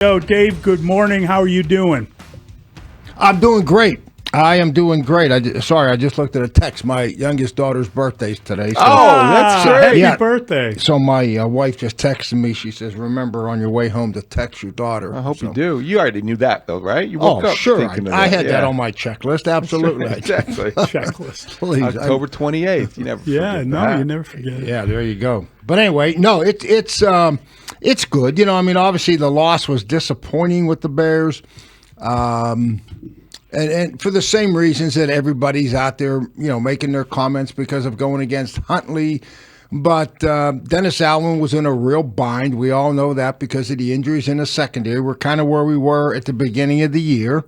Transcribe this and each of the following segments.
Yo, Dave, good morning. How are you doing? I'm doing great. I am doing great. I just looked at a text. My youngest daughter's birthday's today. So, That's great. Happy birthday. So my wife just texted me. She says, remember on your way home to text your daughter. I hope you do. You already knew that, though, right? You woke up thinking of that. I had that on my checklist. Absolutely. Exactly. Checklist. Please. October 28th. You never forget that. You never forget it. Yeah, there you go. But anyway, no, it's good. You know, I mean, obviously the loss was disappointing with the Bears. And for the same reasons that everybody's out there, you know, making their comments because of going against Huntley. But Dennis Allen was in a real bind. We all know that because of the injuries in the secondary. We're kind of where we were at the beginning of the year.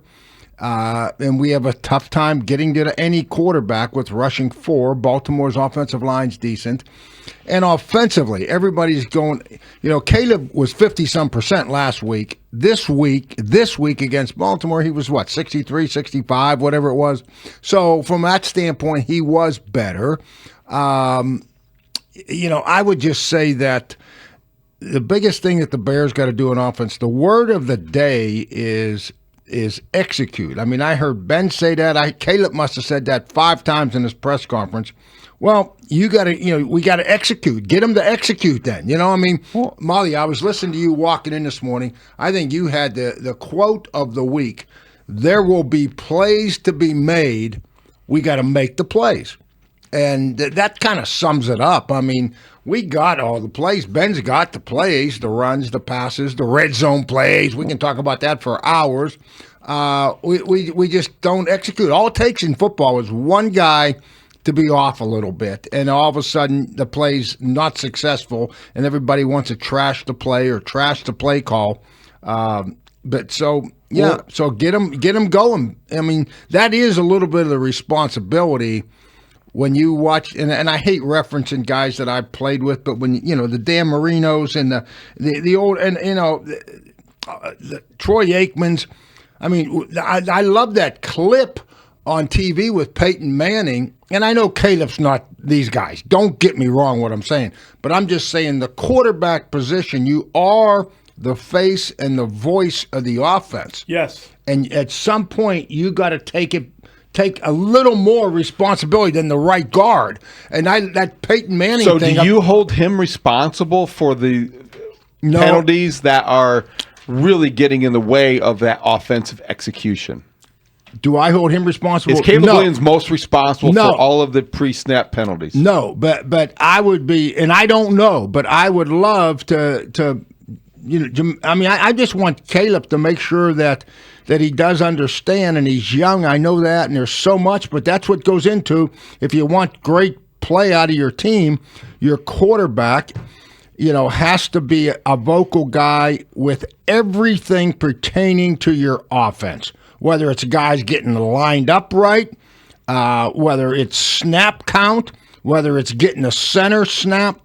And we have a tough time getting to any quarterback with rushing 4. Baltimore's offensive line's decent. And offensively, everybody's going, you know, Caleb was 50-some% last week. This week against Baltimore, he was 63, 65, whatever it was. So from that standpoint, he was better. You know, I would just say that the biggest thing that the Bears got to do on offense, the word of the day is execute. I mean, I heard Ben say that. Caleb must have said that 5 times in his press conference. Well, we got to execute. Get them to execute then. You know, I mean, Mully, I was listening to you walking in this morning. I think you had the quote of the week. There will be plays to be made. We got to make the plays. And that kind of sums it up. I mean, we got all the plays. Ben's got the plays, the runs, the passes, the red zone plays. We can talk about that for hours. We just don't execute. All it takes in football is one guy to be off a little bit, and all of a sudden the play's not successful, and everybody wants to trash the play or trash the play call. So get them going. I mean, that is a little bit of the responsibility. When you watch, and I hate referencing guys that I played with, but when you know the Dan Marinos and the old, and you know the Troy Aikmans. I mean, I love that clip on TV with Peyton Manning, and I know Caleb's not these guys. Don't get me wrong, what I'm saying, but I'm just saying the quarterback position. You are the face and the voice of the offense. Yes, and at some point you got to take a little more responsibility than the right guard. And that Peyton Manning thing. So do you hold him responsible for the penalties that are really getting in the way of that offensive execution? Do I hold him responsible? Is Caleb Williams most responsible for all of the pre-snap penalties? No, but I would be, and I don't know, but I would love to you know, I mean, I just want Caleb to make sure that he does understand, and he's young. I know that, and there's so much, but that's what goes into if you want great play out of your team, your quarterback, you know, has to be a vocal guy with everything pertaining to your offense, whether it's guys getting lined up right, whether it's snap count, whether it's getting a center snap.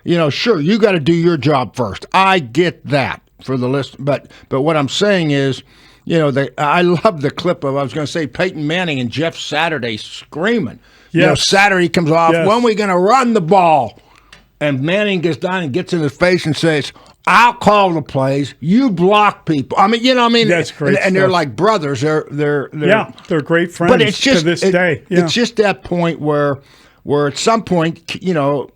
You know, sure, you got to do your job first. I get that for the list, but what I'm saying is, you know, I love the clip of, I was going to say, Peyton Manning and Jeff Saturday screaming. Yes. You know, Saturday comes off, when are we going to run the ball? And Manning gets down and gets in his face and says, I'll call the plays. You block people. I mean, you know what I mean? That's great. And they're like brothers. They're great friends but it's just, to this day. Yeah. It's just that point where at some point, you know,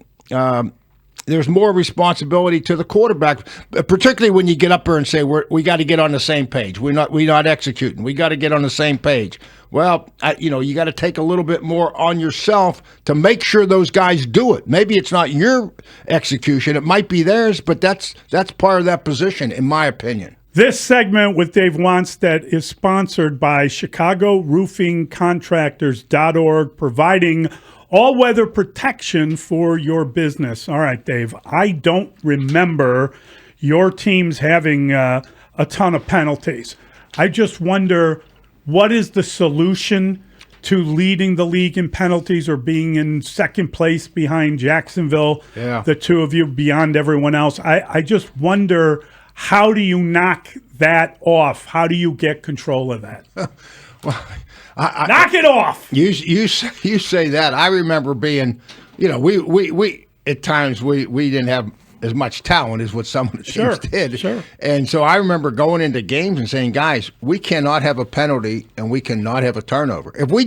there's more responsibility to the quarterback, particularly when you get up there and say we got to get on the same page. We're not executing. We got to get on the same page. Well, you know, you got to take a little bit more on yourself to make sure those guys do it. Maybe it's not your execution; it might be theirs, but that's part of that position, in my opinion. This segment with Dave Wannstedt is sponsored by ChicagoRoofingContractors.org, providing all-weather protection for your business. All right, Dave, I don't remember your teams having a ton of penalties. I just wonder, what is the solution to leading the league in penalties or being in second place behind Jacksonville, the two of you, beyond everyone else? I just wonder, how do you knock that off? How do you get control of that? Well, knock it off. You say that. I remember being, you know, we at times we didn't have as much talent as what some of the teams did. Sure. And so I remember going into games and saying, guys, we cannot have a penalty and we cannot have a turnover. If we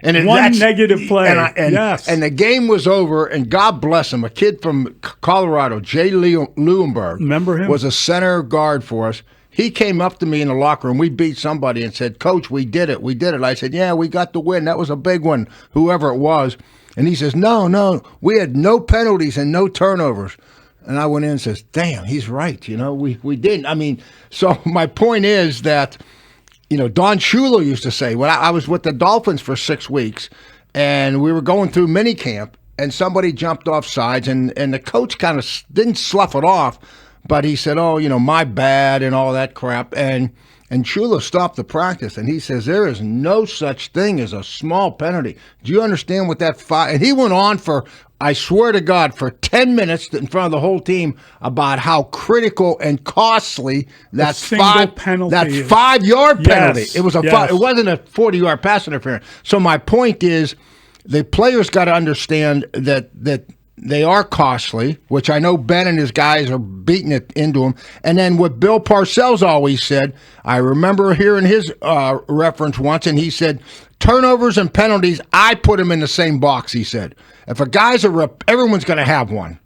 and one negative play, and the game was over, and God bless him, a kid from Colorado, Jay Leuenberg, remember him? Was a center guard for us. He came up to me in the locker room. We beat somebody and said, Coach, we did it. We did it. I said, yeah, we got the win. That was a big one, whoever it was. And he says, no, we had no penalties and no turnovers. And I went in and says, damn, he's right. We didn't. I mean, so my point is that, Don Shula used to say, when I was with the Dolphins for 6 weeks, and we were going through minicamp, and somebody jumped off sides, and the coach kind of didn't slough it off, but he said, oh, my bad and all that crap. And Shula stopped the practice, and he says, there is no such thing as a small penalty. Do you understand what that and he went on for, I swear to God, for 10 minutes in front of the whole team about how critical and costly that 5-yard penalty. It was it wasn't a 40-yard pass interference. So my point is, the players got to understand that they are costly, which I know Ben and his guys are beating it into them. And then what Bill Parcells always said, I remember hearing his reference once, and he said, turnovers and penalties, I put them in the same box, he said. If a guy's everyone's going to have one.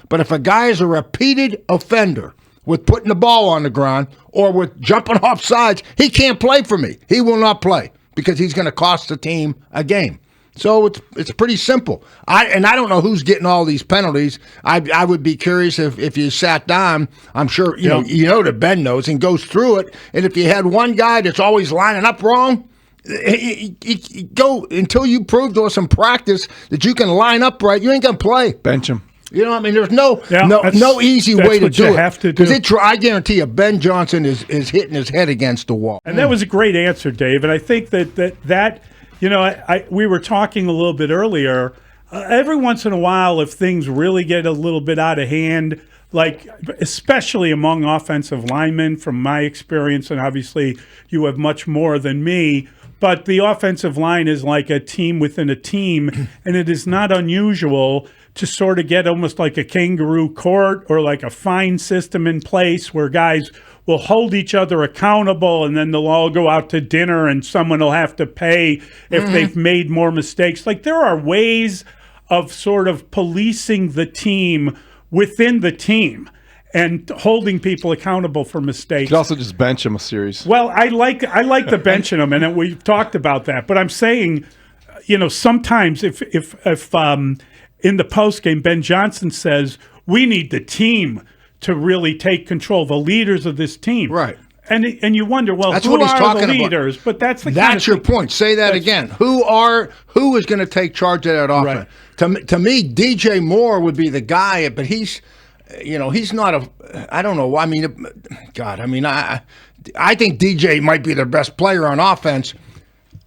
But if a guy is a repeated offender with putting the ball on the ground or with jumping off sides, he can't play for me. He will not play because he's going to cost the team a game. So it's pretty simple. I don't know who's getting all these penalties. I would be curious if you sat down. I'm sure you know that Ben knows and goes through it. And if you had one guy that's always lining up wrong, go until you prove to us in practice that you can line up right. You ain't gonna play. Bench him. There's no easy way to do it. Because I guarantee you, Ben Johnson is hitting his head against the wall. And that was a great answer, Dave. And I think that. We were talking a little bit earlier. Every once in a while, if things really get a little bit out of hand, like especially among offensive linemen, from my experience, and obviously you have much more than me, but the offensive line is like a team within a team, and it is not unusual to sort of get almost like a kangaroo court or like a fine system in place where guys will hold each other accountable, and then they'll all go out to dinner and someone will have to pay if they've made more mistakes. Like, there are ways of sort of policing the team within the team and holding people accountable for mistakes. You could also just bench him a series. Well, I like the benching them, and we've talked about that. But I'm saying, sometimes if in the postgame Ben Johnson says, we need the team to really take control, the leaders of this team. Right. And you wonder, well, that's who what he's are talking the leaders? About. But that's that's your point. Say that again. Who is going to take charge of that offense? Right. To me, DJ Moore would be the guy, but he's not a. I don't know. I mean, God. I mean, I think DJ might be their best player on offense.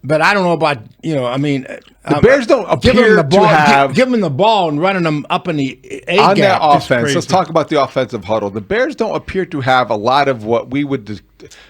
But I don't know about, the Bears don't appear to have... Give them the ball and running them up in the A on gap. that offense, let's talk about the offensive huddle. The Bears don't appear to have a lot of what we would...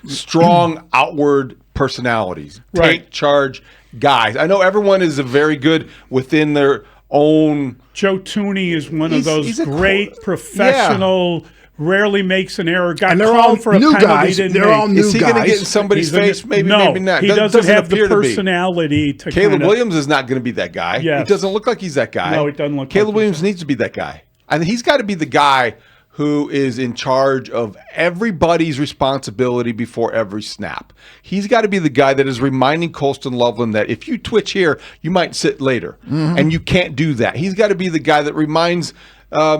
strong outward personalities. Right. Take charge guys. I know everyone is very good within their own... Joe Tooney is one of those great professional... Yeah. Rarely makes an error. Got called for a new penalty. Guys. They're all new guys. Is he going to get in somebody's face? Maybe not. He doesn't have the personality to. Caleb Williams is not going to be that guy. Yes. He doesn't look like he's that guy. No, he doesn't look. Caleb Williams needs to be that guy, and he's got to be the guy who is in charge of everybody's responsibility before every snap. He's got to be the guy that is reminding Colston Loveland that if you twitch here, you might sit later, and you can't do that. He's got to be the guy that reminds.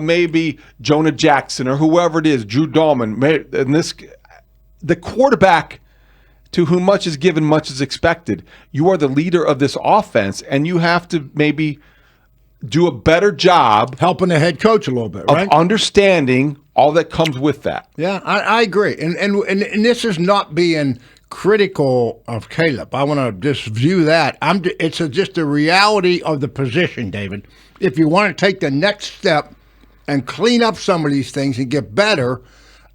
Maybe Jonah Jackson or whoever it is, Drew Dahlman, the quarterback to whom much is given, much is expected. You are the leader of this offense, and you have to maybe do a better job helping the head coach a little bit, right? Of understanding all that comes with that. Yeah, I agree, and this is not being critical of Caleb. I want to just view that. It's just a reality of the position, David. If you want to take the next step and clean up some of these things and get better,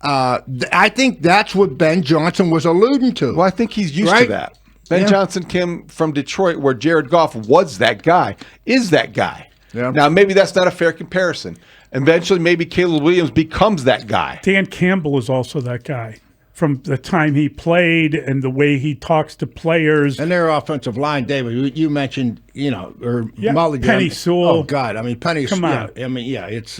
I think that's what Ben Johnson was alluding to. Well, I think he's used to that. Ben Johnson came from Detroit, where Jared Goff was that guy, is that guy. Yeah. Now, maybe that's not a fair comparison. Eventually, maybe Caleb Williams becomes that guy. Dan Campbell is also that guy from the time he played and the way he talks to players. And their offensive line, David, you mentioned, or Mully. Penny Sewell. Oh, God. I mean, Penny Sewell. Come on. Yeah, I mean, it's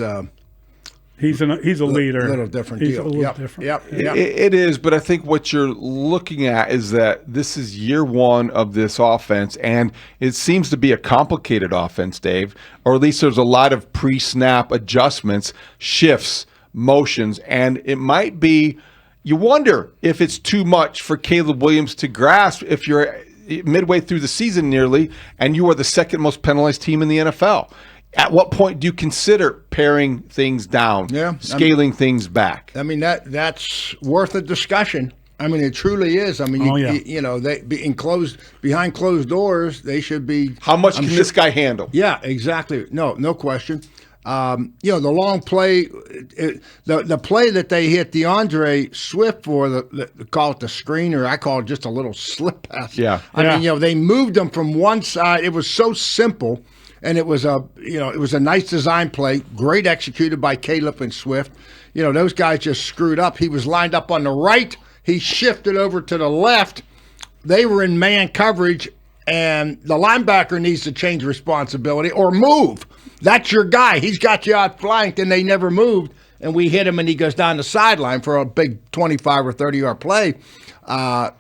he's a leader. A little different He's deal. a little different. Yep. It is, but I think what you're looking at is that this is year one of this offense, and it seems to be a complicated offense, Dave, or at least there's a lot of pre-snap adjustments, shifts, motions, and it might be, you wonder if it's too much for Caleb Williams to grasp if you're midway through the season nearly, and you are the second most penalized team in the NFL. At what point do you consider paring things down, scaling things back? I mean, that's worth a discussion. I mean, it truly is. I mean, behind closed doors, they should be. How much can this guy handle? Yeah, exactly. No question. The long play, the play that they hit DeAndre Swift for, call it the screener, I call it just a little slip pass. Yeah. I mean, they moved them from one side. It was so simple. And it was a nice design play, great executed by Caleb and Swift. Those guys just screwed up. He was lined up on the right. He shifted over to the left. They were in man coverage, and the linebacker needs to change responsibility or move. That's your guy. He's got you outflanked, and they never moved. And we hit him, and he goes down the sideline for a big 25 or 30-yard play.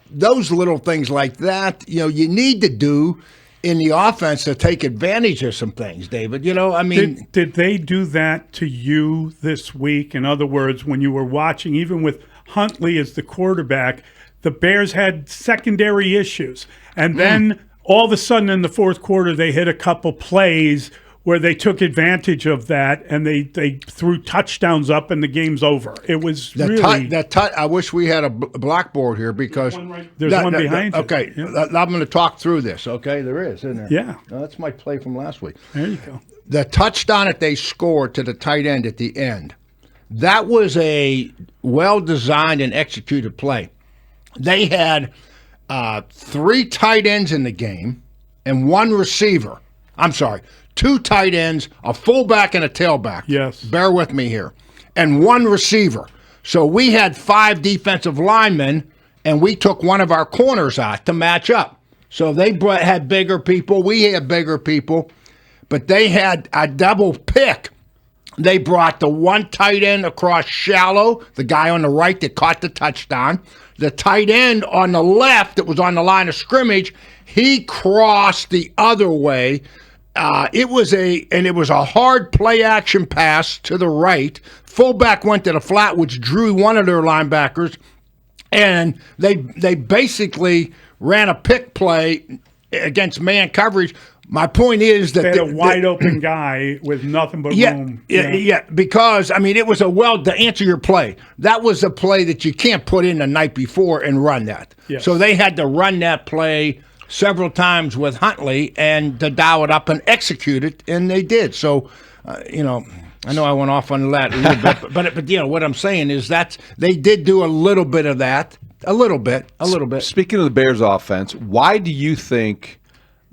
Those little things like that, you need to do in the offense to take advantage of some things, David. Did they do that to you this week? In other words, when you were watching, even with Huntley as the quarterback, the Bears had secondary issues. And then all of a sudden in the fourth quarter, they hit a couple plays where they took advantage of that, and they threw touchdowns up, and the game's over. It was I wish we had a blackboard here because there's one behind you. Okay, I'm going to talk through this. Okay, there is, isn't there? Yeah. That's my play from last week. There you go. The touchdown that they scored to the tight end at the end, that was a well-designed and executed play. They had 3 tight ends in the game and 1 receiver. I'm sorry. 2 tight ends, a fullback, and a tailback. Yes. Bear with me here. And 1 receiver. So we had 5 defensive linemen, and we took one of our corners out to match up. So they had bigger people. We had bigger people. But they had a double pick. They brought the 1 tight end across shallow, the guy on the right that caught the touchdown. The tight end on the left that was on the line of scrimmage, he crossed the other way. It was a hard play action pass to the right. Fullback went to the flat, which drew one of their linebackers, and they basically ran a pick play against man coverage. My point is that they had a wide open guy with nothing but room. Yeah, because it was to answer your play. That was a play that you can't put in the night before and run that. Yes. So they had to run that play several times with Huntley and to dial it up and execute it, and they did. So, I know I went off on that a little bit, but what I'm saying is that they did do a little bit of that, a little bit. Speaking of the Bears offense, why do you think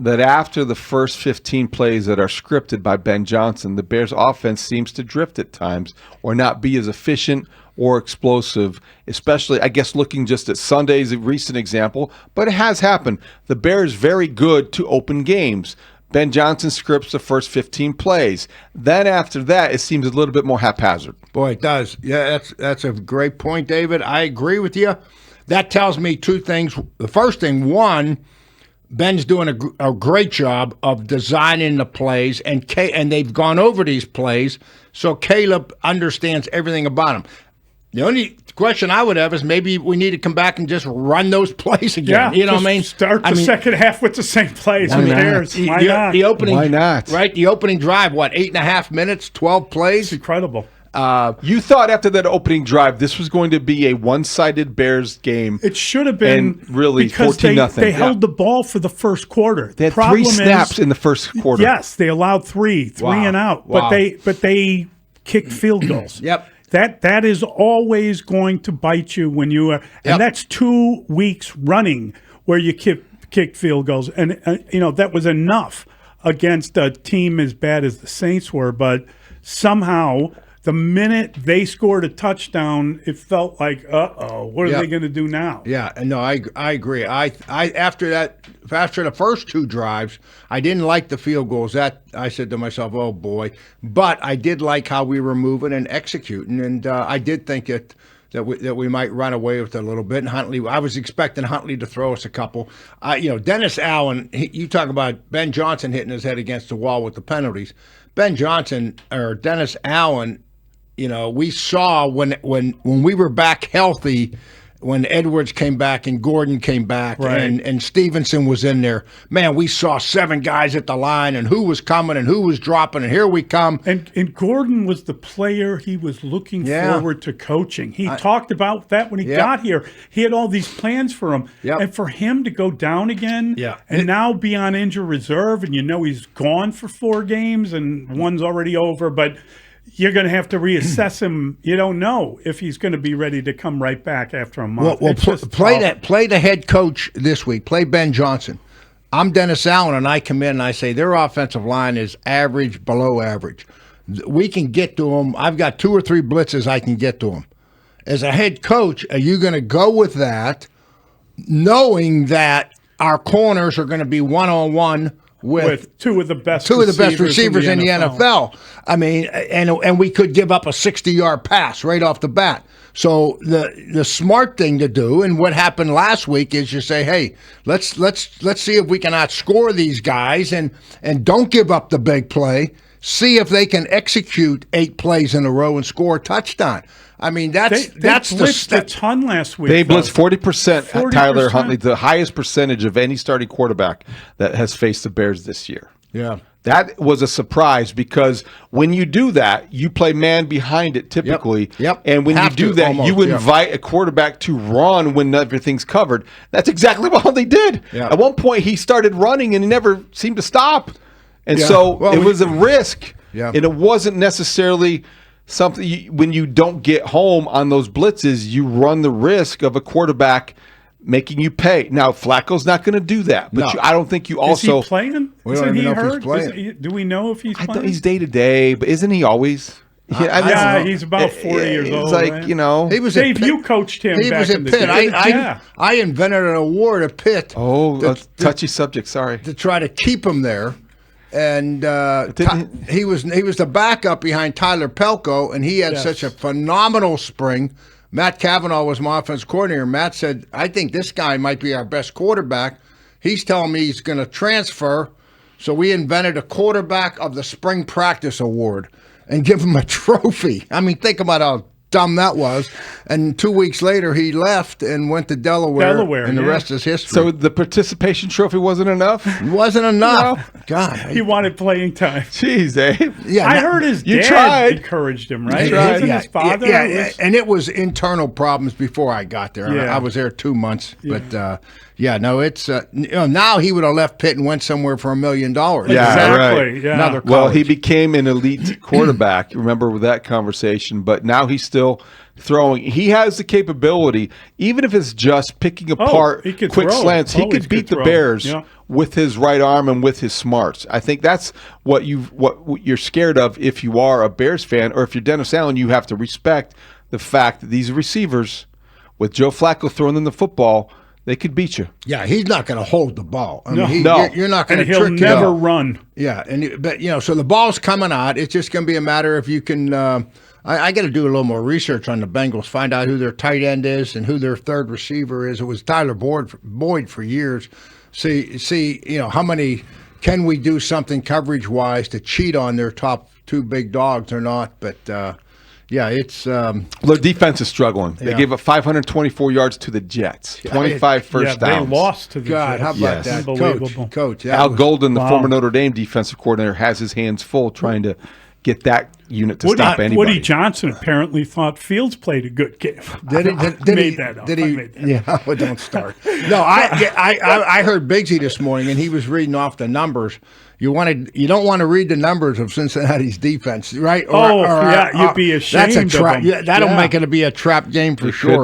that after the first 15 plays that are scripted by Ben Johnson, the Bears offense seems to drift at times or not be as efficient or explosive, especially, I guess, looking just at Sunday's recent example, but it has happened. The Bears very good to open games. Ben Johnson scripts the first 15 plays. Then after that, it seems a little bit more haphazard. Boy, it does. Yeah, that's a great point, David. I agree with you. That tells me 2 things. The first thing, one, Ben's doing a great job of designing the plays, and they've gone over these plays, so Caleb understands everything about them. The only question I would have is maybe we need to come back and just run those plays again. Yeah, what I mean? Start the second half with the same plays. Why not? Why not? The opening, why not? Right, the opening drive, 8.5 minutes, 12 plays? It's incredible. You thought after that opening drive this was going to be a one-sided Bears game. It should have been, and really 14-0. They held the ball for the first quarter. They had 3 snaps in the first quarter. Yes, they allowed 3 and out, but they kicked field goals. Yep. That is always going to bite you when you are, and that's 2 weeks running where you kick field goals, and that was enough against a team as bad as the Saints were. But somehow the minute they scored a touchdown, it felt like, what are they going to do now? Yeah, no, I agree. I after the first 2 drives, I didn't like the field goals. That I said to myself, oh boy. But I did like how we were moving and executing, and I did think that we might run away with it a little bit. And Huntley, I was expecting Huntley to throw us a couple. Dennis Allen, you talk about Ben Johnson hitting his head against the wall with the penalties. Ben Johnson or Dennis Allen, we saw when we were back healthy, when Edwards came back and Gordon came back and Stevenson was in there, man, we saw 7 guys at the line and who was coming and who was dropping, and here we come. And Gordon was the player he was looking forward to coaching. He talked about that when he got here. He had all these plans for him. Yep. And for him to go down again and now be on injured reserve, and he's gone for 4 games and one's already over, but you're going to have to reassess him. You don't know if he's going to be ready to come right back after a month. Well, play the head coach this week. Play Ben Johnson. I'm Dennis Allen, and I come in and I say their offensive line is average, below average. We can get to them. I've got 2 or 3 blitzes I can get to them. As a head coach, are you going to go with that, knowing that our corners are going to be one-on-one with 2 of the best receivers in the NFL. I mean, and we could give up a 60-yard pass right off the bat. So the smart thing to do, and what happened last week, is you say, hey, let's see if we can outscore these guys and don't give up the big play. See if they can execute 8 plays in a row and score a touchdown. I mean, they blitzed a ton last week. They blitzed 40%. Tyler Huntley, the highest percentage of any starting quarterback that has faced the Bears this year. Yeah. That was a surprise because when you do that, you play man behind it typically. Yep. And when you do that, you invite a quarterback to run when everything's covered. That's exactly what they did. Yeah. At one point, he started running and he never seemed to stop. And so it was a risk. Yeah. And it wasn't necessarily something when you don't get home on those blitzes, you run the risk of a quarterback making you pay. Now, Flacco's not going to do that, but I don't think you also. Is he playing? We don't even know if he's playing. Do we know if he's playing? I thought he's day to day, but isn't he always? He's about 40 years old. It's like, right? He was Dave, you coached him. He was at Pitt. I invented an award at Pitt. Oh, touchy subject. Sorry. To try to keep him there. And he was the backup behind Tyler Pelko, and he had such a phenomenal spring. Matt Cavanaugh was my offensive coordinator. Matt said, I think this guy might be our best quarterback. He's telling me he's going to transfer. So we invented a quarterback of the spring practice award and give him a trophy. I mean, think about how dumb that was. And 2 weeks later, he left and went to Delaware, and the rest is history. So the participation trophy wasn't enough? It wasn't enough. No. God. He wanted playing time. Jeez, Abe. Yeah, I heard his dad encouraged him, right? Wasn't his father? Yeah, and it was internal problems before I got there. Yeah. I was there 2 months. But, it's now he would have left Pitt and went somewhere for $1 million. Yeah, exactly. right. Yeah. Another college. Well, he became an elite quarterback. Remember that conversation? But now he's still throwing. He has the capability, even if it's just picking apart quick slants. He could beat the Bears with his right arm and with his smarts. I think that's what you're scared of if you are a Bears fan, or if you're Dennis Allen. You have to respect the fact that these recievers, with Joe Flacco throwing them the football, they could beat you. Yeah, he's not going to hold the ball. No. You're not going to trick him. And he'll never run. Yeah, but so the ball's coming out. It's just going to be a matter if you can. I got to do a little more research on the Bengals, find out who their tight end is and who their third receiver is. It was Tyler Boyd for years. See, how many can we do something coverage wise to cheat on their top 2 big dogs or not? But. It's their defense is struggling. They gave up 524 yards to the Jets, 25 first downs. They lost to the Jets. How about that? Unbelievable. Coach. Al Golden, the former Notre Dame defensive coordinator, has his hands full trying to get that unit to stop anybody. Woody Johnson apparently thought Fields played a good game. Did he? Yeah, well, don't start. No, I heard Bigsy this morning, and he was reading off the numbers. You don't want to read the numbers of Cincinnati's defense, right? You'd be ashamed. That'll make it be a trap game for sure.